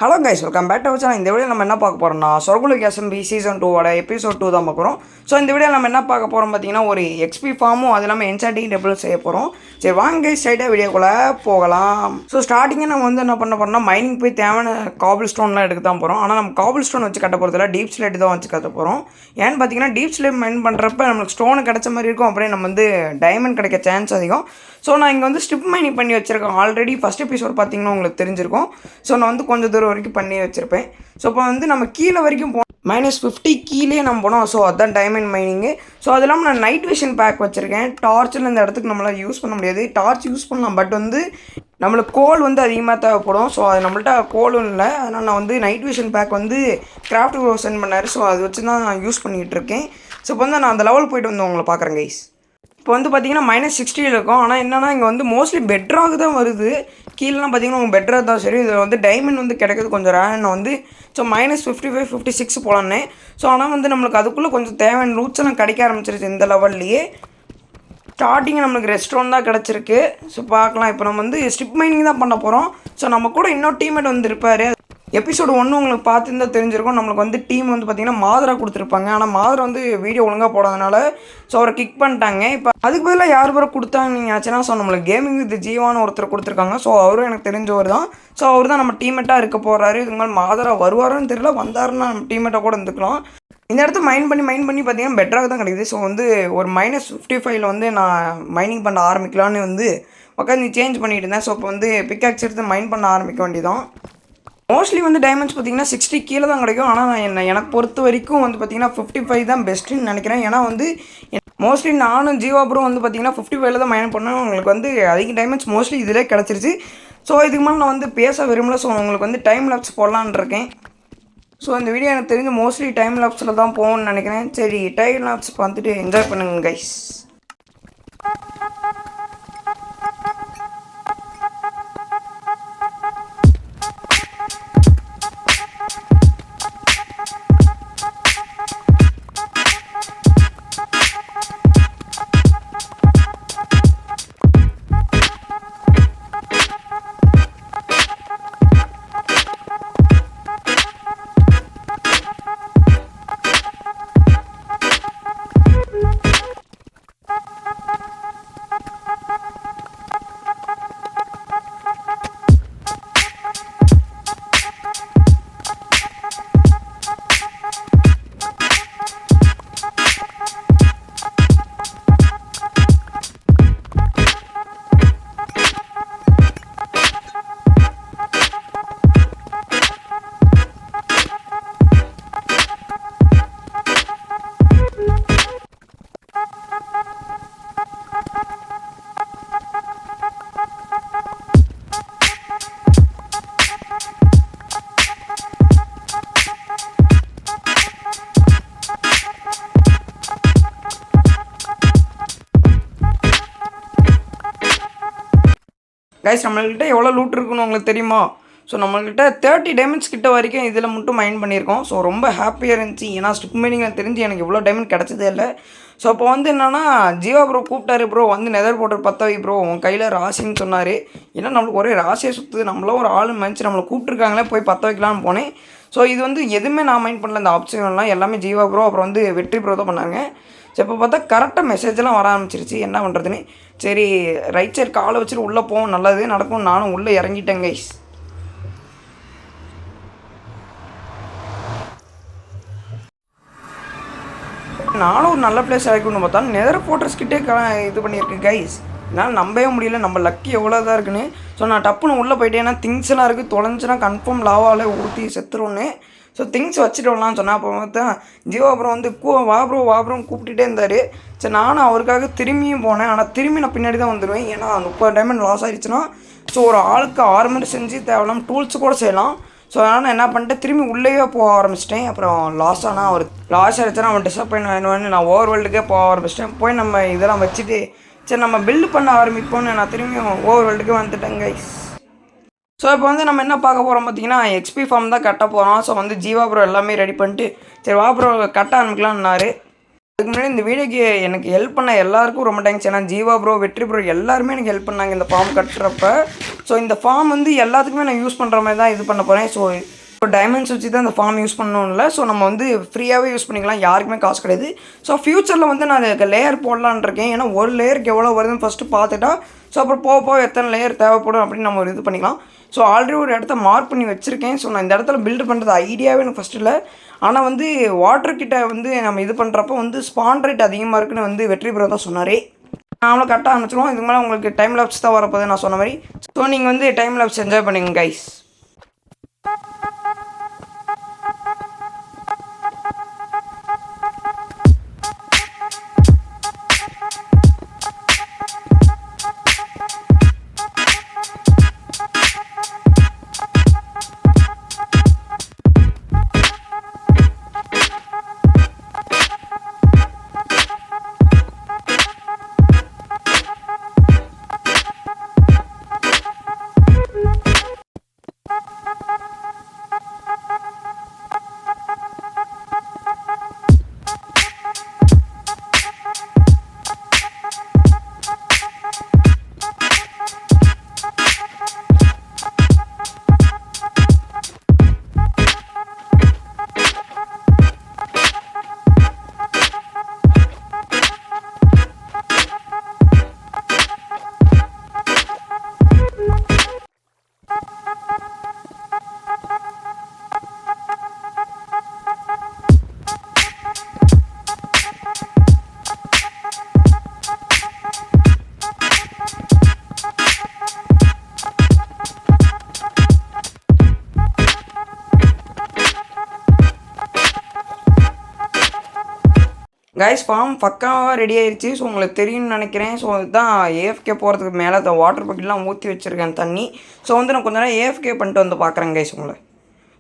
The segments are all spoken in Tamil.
Hello guys, welcome back to our channel. இந்த வீடியோ நம்ம என்ன பார்க்க போகிறோம்னா சொர்க்குலக் எஸ்எம்பி சீசன் 2 எபிசோட் 2 தான் பார்க்குறோம். ஸோ இந்த வீடியோ நம்ம என்ன பார்க்க போகிறோம் பார்த்தீங்கன்னா, ஒரு எக்ஸ்பி ஃபார்மும் அது இல்லாமல் என்சாண்டிங் டெபிள் செய்ய போகிறோம். சரி வாங்க கைஸ், ஸ்ட்ரைட்டாக வீடியோக்குள்ளே போகலாம். ஸோ ஸ்டார்டிங்கே நம்ம என்ன பண்ண போகிறோம்னா, மைனிங் போய் தேவையான காபிள் ஸ்டோன்லாம் எடுக்க தான் போகிறோம். ஆனால் நம்ம காபிள் ஸ்டோன் வச்சு கட்ட போகிறதில்ல, டீப் ஸ்லேட் தான் வச்சு கட்ட போகிறோம். ஏன்னு பார்த்தீங்கன்னா, டீப் ஸ்லேட் மைன் பண்ணுறப்ப நம்மளுக்கு ஸ்டோனு கிடச்ச மாதிரி இருக்கும், அப்படியே நம்ம டைமண்ட் கிடைக்க சான்ஸ் அதிகம். ஸோ நான் இங்கே ஸ்ட்ரிப் மைனிங் பண்ணி வச்சுருக்கேன். ஆல்ரெடி ஃபஸ்ட் எபிசோட் பார்த்தீங்கன்னா உங்களுக்கு தெரிஞ்சிருக்கும். ஸோ நான் கொஞ்சம் தூரம் வரைக்கும் பண்ணி வச்சுருப்பேன். ஸோ இப்போ நம்ம கீழே வரைக்கும் போனோம், -50 கீழே நம்ம போனோம். ஸோ அதுதான் டைமண்ட் மைனிங்கு. ஸோ அது இல்லாமல் நான் நைட் விஷன் பேக் வச்சுருக்கேன். டார்ச்சில் இந்த இடத்துக்கு நம்மளால் யூஸ் பண்ண முடியாது. டார்ச் யூஸ் பண்ணலாம், பட் நம்மளுக்கு கோல் அதிகமாக தேவைப்படும். ஸோ அது நம்மள்ட்ட கோலும் இல்லை. அதனால் நான் நைட் விஷன் பேக் கிராஃப்ட் சென்ட் பண்ணார். ஸோ அது வச்சு தான் நான் யூஸ் பண்ணிக்கிட்டு இருக்கேன். ஸோ இப்போ நான் அந்த லெவல் போய்ட்டு உங்களை பார்க்குறேன் கைஸ். இப்போ பார்த்தீங்கன்னா -60 இருக்கும். ஆனால் என்னென்னா இங்கே மோஸ்ட்லி பெட்ராக் தான் வருது. கீழெலாம் பார்த்தீங்கன்னா உங்கள் பெட்ராக் தான். சரி, இது டைமண்ட் கிடைக்கிறது கொஞ்சம் ரேர். நான் ஸோ -55 56 போகலான்னே. ஸோ ஆனால் நம்மளுக்கு அதுக்குள்ளே கொஞ்சம் தேவையான ரூட்ஸ்லாம் கிடைக்க ஆரம்பிச்சிருச்சு இந்த லெவல்லையே. ஸ்டார்டிங் நம்மளுக்கு ரெஸ்டாரண்ட் தான் கிடச்சிருக்கு. ஸோ பார்க்கலாம். இப்போ நம்ம ஸ்ட்ரிப் மைனிங் தான் பண்ண போகிறோம். ஸோ நம்ம கூட இன்னொரு டீம்மேட் இருப்பார். எபிசோடு 1 உங்களுக்கு பார்த்துருந்தா தெரிஞ்சிருக்கும். நம்மளுக்கு டீம் பார்த்தீங்கன்னா மாதரா கொடுத்துருப்பாங்க. ஆனால் மாதரா வீடியோ ஒழுங்காக போடாதனால ஸோ அவரை கிக் பண்ணிட்டாங்க. இப்போ அதுக்கு பதிலாக யார் பேரை கொடுத்தாங்க நீங்கள் ஆச்சுன்னா, ஸோ நம்மளுக்கு கேமிங் வித் ஜீவான்னு ஒருத்தர் கொடுத்துருக்காங்க. ஸோ அவரும் எனக்கு தெரிஞ்சவர் தான். ஸோ அவர் தான் நம்ம டீம்மேட்டாக இருக்க போகிறாரு. இது மாதிரி மாதரா வருவாருன்னு தெரியல, வந்தாருன்னா நம்ம டீம்மேட்டாக கூட இருந்துக்கலாம். இந்த இடத்த மைன் பண்ணி பார்த்தீங்கன்னா பெட்டராக தான் கிடைக்குது. ஸோ ஒரு -55 நான் மைனிங் பண்ண ஆரம்பிக்கலான்னு உட்காந்து சேஞ்ச் பண்ணிட்டு இருந்தேன். ஸோ இப்போ பிக்காக்ஸ் எடுத்து மைன் பண்ண ஆரம்பிக்க வேண்டியதான். மோஸ்ட்லி டைமண்ட்ஸ் பார்த்தீங்கன்னா 60 கீழே தான் கிடைக்கும். ஆனால் எனக்கு பொறுத்த வரைக்கும் பார்த்தீங்கன்னா 55 தான் பெஸ்ட்டுன்னு நினைக்கிறேன். ஏன்னா மோஸ்ட்லி நானும் ஜீவா ப்ரோ பார்த்தீங்கன்னா 55 தான் மைன் பண்ணேன். உங்களுக்கு அதிக டைமண்ட்ஸ் மோஸ்ட்லி இதிலே கிடச்சிருச்சு. ஸோ இதுக்கு மேலே நான் பேச விரும்பல. ஸோ உங்களுக்கு டைம் லேப்ஸ் போடலான்னு இருக்கேன். ஸோ இந்த வீடியோ எனக்கு தெரிஞ்சு மோஸ்ட்லி டைம் லேப்ஸில் தான் போகணும்னு நினைக்கிறேன். சரி, டைம் லேப்ஸ் பார்த்துட்டு என்ஜாய் பண்ணுங்க கைஸ். கைஸ், நம்மள்கிட்ட எவ்வளோ லூட் இருக்குன்னு உங்களுக்கு தெரியுமா? ஸோ நம்மள்கிட்ட 30 டைமண்ட்ஸ் கிட்ட வரைக்கும் இதில் மட்டும் மைன் பண்ணியிருக்கோம். ஸோ ரொம்ப ஹாப்பியாக இருந்துச்சு. ஏன்னா ஸ்ட்ரிப் மைனிங்கில் தெரிஞ்சு எனக்கு இவ்வளோ டைமண்ட் கிடச்சதே இல்லை. ஸோ இப்போ என்னென்னா ஜீவா ப்ரோ கூப்பிட்டாரு. ப்ரோ நெதர் போட்டு 10 ப்ரோ உன் கையில் ராசின்னு சொன்னார். ஏன்னா நம்மளுக்கு ஒரே ராசியை சுற்றுது. நம்மளும் ஒரு ஆள் மனுச்சு நம்மளை கூப்பிட்ருக்காங்களே, போய் 10 வைக்கலான்னு போனேன். ஸோ இது எதுவுமே நான் மைண்ட் பண்ணல. இந்த ஆப்ஷன்லாம் எல்லாமே ஜீவா ப்ரோ அப்புறம் வெற்றி ப்ரோ தான் பண்ணாங்க. ஸோ இப்போ பார்த்தா கரெக்டாக மெசேஜெலாம் வர ஆரம்பிச்சிருச்சு. என்ன பண்ணுறதுன்னு சரி, ரைட் சைடு காலை வச்சுட்டு உள்ளே போவோம், நல்லது நடக்கும். நானும் உள்ளே இறங்கிட்டேன் கைஸ். நானும் ஒரு நல்ல பிளேஸ் ஆகிக்கணும்னு பார்த்தா நெதர் ஃபோர்ட்ரஸ் கிட்டே இது பண்ணியிருக்கு கைஸ். என்னால் நம்பவே முடியல, நம்ம லக்கி எவ்வளோ தான் இருக்குன்னு. ஸோ நான் டப்புன்னு உள்ளே போயிட்டேன். ஏன்னா திங்ஸ் எல்லாம் இருக்குது, தொலைஞ்சுன்னா கன்ஃபார்ம் லாவால் ஊற்றி செத்துருன்னு. ஸோ திங்ஸ் வச்சுட்டு வரலான்னு சொன்னால் அப்போ பார்த்தா ஜீவா அப்புறம் வா ப்ரோ கூப்பிட்டுட்டே இருந்தார். சரி, நானும் அவருக்காக திரும்பியும் போனேன். ஆனால் திரும்பி நான் பின்னாடி தான் வந்துடுவேன். ஏன்னா 30 டைமண்ட் லாஸ் ஆகிடுச்சுன்னா ஸோ ஒரு ஆளுக்கு ஆர்மர் செஞ்சு தேவையில்லாம் டூல்ஸ் கூட செய்யலாம். ஸோ அதனால் நான் என்ன பண்ணிட்டேன், திரும்பி உள்ளேயே போக ஆரம்பிச்சிட்டேன். அப்புறம் லாஸ் ஆகிடுச்சுன்னா அவன் டிசப்பாயின் ஆயிடுவான்னு நான் ஓவர் வேர்ல்டுக்கே போக ஆரம்பிச்சிட்டேன். போய் நம்ம இதெல்லாம் வச்சுட்டு சரி நம்ம பில்டு பண்ண ஆரம்பிப்போன்னு நான் திரும்பி ஓவர் வேர்ல்டுக்கே வந்துட்டேன் கைஸ். ஸோ இப்போ நம்ம என்ன பார்க்க போகிறோம் பார்த்தீங்கன்னா, எக்ஸ்பி ஃபார்ம் தான் கட்ட போகிறோம். ஸோ ஜீவா ப்ரோ எல்லாமே ரெடி பண்ணிட்டு சரி வா ப்ரோ கட்ட ஆரம்பிக்கலான்னாரு. அதுக்கு முன்னாடி இந்த வீடியோக்கு எனக்கு ஹெல்ப் பண்ண எல்லாருக்கும் ரொம்ப தேங்க்ஸ். ஏன்னா ஜீவா ப்ரோ, வெற்றி ப்ரோ எல்லாருமே எனக்கு ஹெல்ப் பண்ணாங்க இந்த ஃபார்ம் கட்டுறப்ப. ஸோ இந்த ஃபார்ம் வந்து எல்லாத்துக்குமே நான் யூஸ் பண்ணுற மாதிரி தான் இது பண்ண போகிறேன். ஸோ இப்போ டைமண்ட்ஸ் வச்சு தான் இந்த ஃபார்ம் யூஸ் பண்ணணும் இல்லை. ஸோ நம்ம வந்து ஃப்ரீயாகவே யூஸ் பண்ணிக்கலாம், யாருக்குமே காசு கிடையாது. ஸோ ஃப்யூச்சரில் வந்து நான் அதுக்கு லேயர் போடலான் இருக்கேன். ஏன்னா ஒரு லேயருக்கு எவ்வளோ வருதுன்னு ஃபஸ்ட்டு பார்த்துட்டா ஸோ அப்புறம் போக போக எத்தனை லேயர் தேவைப்படும் அப்படின்னு நம்ம ஒரு இது பண்ணிக்கலாம். ஸோ ஆல்ரெடி ஒரு இடத்த மார்க் பண்ணி வச்சுருக்கேன். ஸோ நான் இந்த இடத்துல பில்டு பண்ணுறது ஐடியாவே எனக்கு ஃபஸ்ட்டு இல்லை. ஆனால் வந்து வாட்டர் கிட்ட வந்து நம்ம இது பண்ணுறப்போ வந்து ஸ்பான் ரேட் அதிகமாக இருக்குன்னு வந்து வெற்றி ப்ரோ தான் சொன்னார். நாமளும் கரெக்டாக ஆரம்பிச்சிடுவோம். இதுக்கு மேலே உங்களுக்கு டைம் லேப்ஸ் தான் வரப்போகுது நான் சொன்ன மாதிரி. ஸோ நீங்கள் வந்து டைம் லேப்ஸ் என்ஜாய் பண்ணுங்க கைஸ். கைஸ் ஃபார்ம் பக்காவாக ரெடி ஆயிடுச்சு. ஸோ உங்களுக்கு தெரியும்னு நினைக்கிறேன். ஸோ இதுதான் ஏஎஃப்கே போகிறதுக்கு மேலே அந்த வாட்டர் பக்கெட்லாம் ஊற்றி வச்சுருக்கேன் தண்ணி. ஸோ வந்து நான் கொஞ்ச நேரம் ஏஎஃப்கே பண்ணிட்டு வந்து பார்க்குறேன் கைஸ் உங்களை.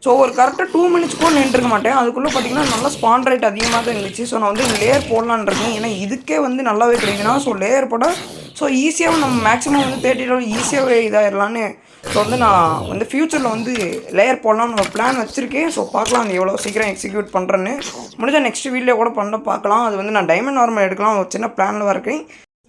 ஸோ ஒரு கரெக்டாக 2 மினிட்ஸ் கூட நின்றுருக்க மாட்டேன். அதுக்குள்ளே பார்த்தீங்கன்னா நல்லா ஸ்பான் ரேட் அதிகமாக தான் இருந்துச்சு. ஸோ நான் வந்து லேயர் போடலான்னு இருக்கேன். ஏன்னா இதுக்கே வந்து நல்லாவே கிடைக்குதுன்னா ஸோ லேயர் போட ஸோ ஈஸியாகவும் நம்ம மேக்ஸிமம் வந்து 30 ஈஸியாகவே இதாகிடலான்னு. ஸோ வந்து நான் வந்து ஃப்யூச்சரில் வந்து லேயர் போடலாம்னு ஒரு பிளான் வச்சுருக்கேன். ஸோ பார்க்கலாம் அது எவ்வளோ சீக்கிரம் எக்ஸிக்யூட் பண்ணுறேன்னு. முடிஞ்சால் நெக்ஸ்ட் வீடியோ கூட பண்ண பார்க்கலாம். அது வந்து நான் டைமண்ட் நார்மல் எடுக்கலாம் ஒரு சின்ன பிளானில் இருக்கேன்.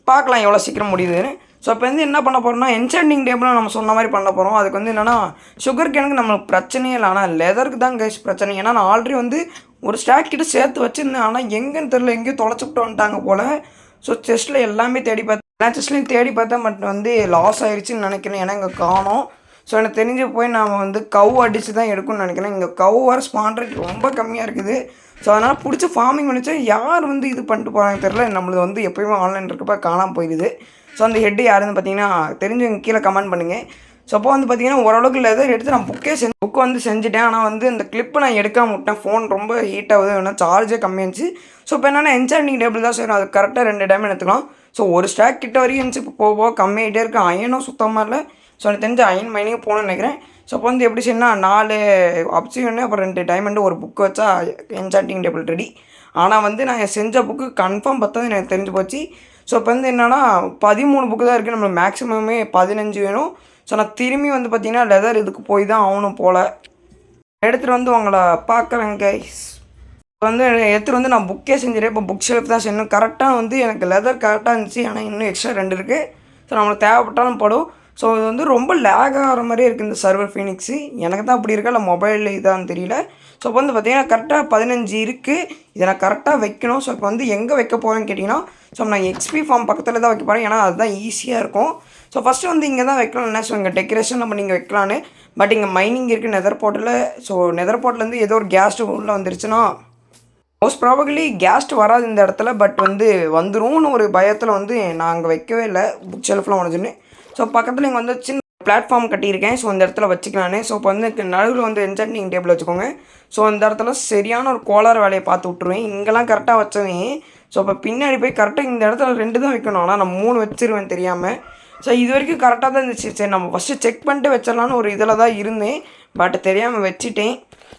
பார்க்கலாம் எவ்வளோ சீக்கிரம் முடியுதுன்னு. ஸோ இப்போ வந்து என்ன பண்ண போகிறோம்னா என்சாண்டிங் டேபிள் நம்ம சொன்ன மாதிரி பண்ண போகிறோம். அதுக்கு வந்து என்னென்னா சுகர் கேனுக்கு நம்மளுக்கு பிரச்சனையே இல்லை. ஆனால் லெதருக்கு தான் கைஸ் பிரச்சனை. ஏன்னா நான் ஆல்ரெடி வந்து ஒரு ஸ்டாக் கிட்ட சேர்த்து வச்சுருந்தேன். ஆனால் எங்கேன்னு தெரில, எங்கேயும் தொலைச்சிவிட்டு வந்துட்டாங்க போல். ஸோ செஸ்ட்டில் எல்லாமே தேடி பார்த்தேன். எல்லா செஸ்ட்லையும் தேடி பார்த்தா பட் வந்து லாஸ் ஆயிடுச்சுன்னு நினைக்கிறேன். ஏன்னா இங்கே காணோம். ஸோ எனக்கு தெரிஞ்சு போய் நாம் வந்து கவ் அடித்து தான் எடுக்கணும்னு நினைக்கிறேன். இங்கே கவ் வர ஸ்பான் ரேட் ரொம்ப கம்மியாக இருக்குது. ஸோ அதனால் பிடிச்ச ஃபார்மிங் பண்ணிச்சா யார் வந்து இது பண்ணிட்டு போகிறாங்க தெரில. நம்மளது வந்து எப்போயுமே ஆன்லைன் இருக்கப்போ காணாமல் போயிடுது. ஸோ அந்த ஹெட்டு யாருன்னு பார்த்தீங்கன்னா தெரிஞ்சவங்க கீழே கமெண்ட் பண்ணுங்கள். ஸோ அப்போ வந்து பார்த்தீங்கன்னா ஓரளவுக்கு லெதர் எடுத்து நான் புக்கு வந்து செஞ்சுட்டேன். ஆனால் வந்து அந்த கிளிப்பை நான் எடுக்காமல் விட்டேன். ஃபோன் ரொம்ப ஹீட் ஆகுது, ஏன்னா சார்ஜே கம்மியாச்சு. ஸோ இப்போ என்னென்னா என்சாண்டிங் டேபிள் தான் செய்யணும். அது கரெக்டாக 2 டைம் எடுத்துக்கலாம். ஸோ ஒரு ஸ்டாக் கிட்ட வரையும் இருந்துச்சு. இப்போ போக போக கம்மியாகிட்டே இருக்குது. அயனும் சுத்தமாக இல்லை. ஸோ எனக்கு தெரிஞ்ச அயன் மைனிங்கும் போகணும்னு நினைக்கிறேன். ஸோ அப்போ வந்து எப்படி செய்யணும்னா 4 அப்சிவன்னு அப்புறம் 2 டைமண்டு ஒரு புக்கு வச்சா என்சாண்டிங் டேபிள் ரெடி. ஆனால் வந்து நான் செஞ்ச புக்கு கன்ஃபார்ம் 10 எனக்கு தெரிஞ்சு போச்சு. ஸோ இப்போ வந்து என்னென்னா 13 புக்கு தான் இருக்குது. நம்மளுக்கு மேக்ஸிமமே 15 வேணும். ஸோ நான் திரும்பி வந்து பார்த்திங்கன்னா லெதர் இதுக்கு போய் தான் ஆகணும் போல். எடுத்துகிட்டு வந்து உங்களை பார்க்குறேன் கைஸ். வந்து எடுத்துகிட்டு வந்து நான் புக்கே செஞ்சிடறேன். இப்போ புக் ஷெல்ஃப் தான் செய்யணும். கரெக்டாக வந்து எனக்கு லெதர் கரெக்டாக இருந்துச்சு. ஆனால் இன்னும் எக்ஸ்ட்ரா 2 இருக்குது. ஸோ நம்மளுக்கு தேவைப்பட்டாலும் படும். ஸோ இது வந்து ரொம்ப லேக் ஆகிற மாதிரியே இருக்குது இந்த சர்வர் ஃபீனிக்ஸு. எனக்கு தான் அப்படி இருக்கா இல்லை மொபைலில் இதான்னு தெரியல. ஸோ இப்போ வந்து பார்த்திங்கன்னா கரெக்டாக 15 இருக்குது. இதை நான் கரெக்டாக வைக்கணும். ஸோ இப்போ வந்து எங்கே வைக்க போகிறேன்னு கேட்டிங்கன்னா ஸோ நான் எக்ஸ்பி ஃபார்ம் பக்கத்தில் தான் வைக்க போகிறேன். ஏன்னா அதுதான் ஈஸியாக இருக்கும். ஸோ ஃபஸ்ட்டு வந்து இங்கே தான் வைக்கலாம்னா ஸோ இங்கே டெக்கரேஷன் நம்ம நீங்கள் வைக்கலான்னு. பட் இங்கே மைனிங் இருக்குது நெதர் போர்ட்டில். ஸோ நெதர் போர்ட்லேருந்து ஏதோ ஒரு கேஸ் உள்ளே வந்துருச்சுன்னா மோஸ்ட் ப்ராபபிளி கேஸ்ட் வராது இந்த இடத்துல. பட் வந்து வந்துரும்னு ஒரு பயத்தில் வந்து நான் அங்கே வைக்கவே இல்லை. புக் ஷெல்ஃப்லாம் உடஞ்சுன்னு. ஸோ பக்கத்தில் இங்கே வந்து சின்ன பிளாட்ஃபார்ம் கட்டியிருக்கேன். ஸோ இந்த இடத்துல வச்சுக்கலான்னு. ஸோ இப்போ வந்து நடுவில் வந்து என்சாண்டிங் டேபிள் வச்சுக்கோங்க. ஸோ இந்த இடத்துல சரியான ஒரு கோளாறு வேலையை பார்த்து விட்ருவேன். இங்கெல்லாம் கரெக்டாக வச்சவேன். ஸோ இப்போ பின்னாடி போய் கரெக்டாக இந்த இடத்துல 2 தான் வைக்கணும். ஆனால் நான் 3 வச்சிருவேன் தெரியாமல். ஸோ இது வரைக்கும் கரெக்டாக தான் இருந்துச்சு. சரி நம்ம ஃபஸ்ட்டு செக் பண்ணிட்டு வச்சிடலான்னு ஒரு இதில் தான் இருந்தேன். பட் தெரியாமல் வச்சுட்டேன்.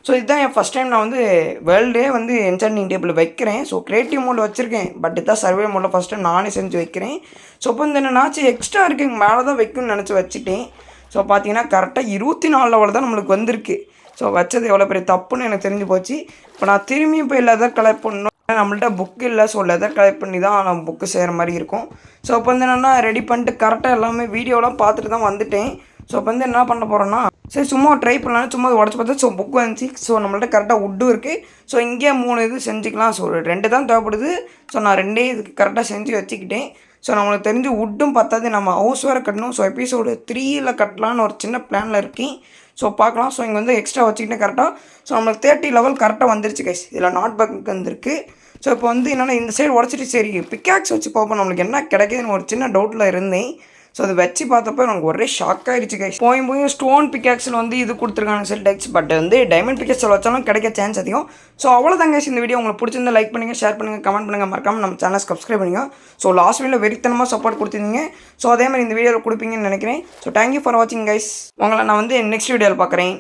ஸோ இதுதான் என் ஃபஸ்ட் டைம் நான் வந்து வேர்ல்டே வந்து என்சாண்டிங் டேபிள் வைக்கிறேன். ஸோ க்ரியேட்டிவ் மோடில் வச்சுருக்கேன். பட் இதுதான் சர்வே மோடில் ஃபஸ்ட் டைம் நானே செஞ்சு வைக்கிறேன். ஸோ இப்போ இந்த என்னாச்சு எக்ஸ்ட்ரா இருக்குது இங்கே மேலே தான் வைக்கணும்னு நினச்சி வச்சுட்டேன். ஸோ பார்த்தீங்கன்னா கரெக்டாக 24 லெவல் தான் நம்மளுக்கு வந்திருக்கு. ஸோ வச்சது எவ்வளோ பெரிய தப்புன்னு எனக்கு தெரிஞ்சு போச்சு. இப்போ நான் திரும்பியும் போய் லெதர் கலர் பண்ணணும். நம்மள்ட்ட புக் இல்லை. ஸோ லெதர் கலெக்ட் பண்ணி தான் நம்ம புக்கு செய்கிற மாதிரி இருக்கும். ஸோ அப்போ வந்து என்னென்னா ரெடி பண்ணிட்டு கரெக்டாக எல்லாமே வீடியோலாம் பார்த்துட்டு தான் வந்துட்டேன். ஸோ அப்போ வந்து என்ன பண்ண போகிறோன்னா சரி சும்மா ட்ரை பண்ணலான்னு சும்மா உடச்சி பார்த்தா ஸோ புக் வந்துச்சு. ஸோ நம்மள்ட்ட கரெக்டாக வுட்டும் இருக்குது. ஸோ இங்கேயே 3 இது செஞ்சுக்கலாம். ஸோ 2 தான் தேவைப்படுது. ஸோ நான் 2 இதுக்கு கரெக்டாக செஞ்சு வச்சுக்கிட்டேன். ஸோ நம்மளுக்கு தெரிஞ்சு வுட்டும் பத்தாது, நம்ம ஹவுஸ் வேறு கட்டணும். ஸோ எபிசோடு 3ல் கட்டலான்னு ஒரு சின்ன பிளானில் இருக்கேன். ஸோ பார்க்கலாம். ஸோ இங்கே வந்து எக்ஸ்ட்ரா வச்சுக்கிட்டேன் கரெக்டாக. ஸோ நம்மளுக்கு 30 லெவல் கரெக்டாக வந்துருச்சு கைஸ். இதில் நாட் பக் வந்துருக்கு. ஸோ இப்போ வந்து என்னென்னா இந்த சைடு உடச்சிட்டு சரி பிக்காக்ஸ் வச்சு பார்ப்போம் நம்மளுக்கு என்ன கிடைக்குதுன்னு ஒரு சின்ன டவுட்டில் இருந்தேன். ஸோ அதை வச்சு பார்த்தப்போ எனக்கு ஒரே ஷாக் ஆகிடுச்சு கைஸ். போய் ஸ்டோன் பிக்காக்ஸில் வந்து இது கொடுத்துருக்காங்க செல் டெக்ஸ். பட் வந்து டைமண்ட் பிக்காக்ஸில் வச்சாலும் கிடைக்க சான்ஸ் அதிகம். ஸோ அவ்வளோதான் கைஸ். இந்த வீடியோ உங்களுக்கு பிடிச்சிருந்தா லைக் பண்ணுங்கள், ஷேர் பண்ணுங்கள், கமெண்ட் பண்ணுங்கள், மறக்காமல் நம்ம சேனல் சப்ஸ்கிரைப் பண்ணுங்க. ஸோ லாஸ்ட் வீடியோவில் வெறித்தனமாக சப்போர்ட் கொடுத்துருந்தீங்க. ஸோ அதே மாதிரி இந்த வீடியோவில் கொடுப்பீங்கன்னு நினைக்கிறேன். ஸோ தேங்க்யூ ஃபார் வாட்சிங் கைஸ். உங்களை நான் வந்து நெக்ஸ்ட் வீடியோவில் பார்க்குறேன்.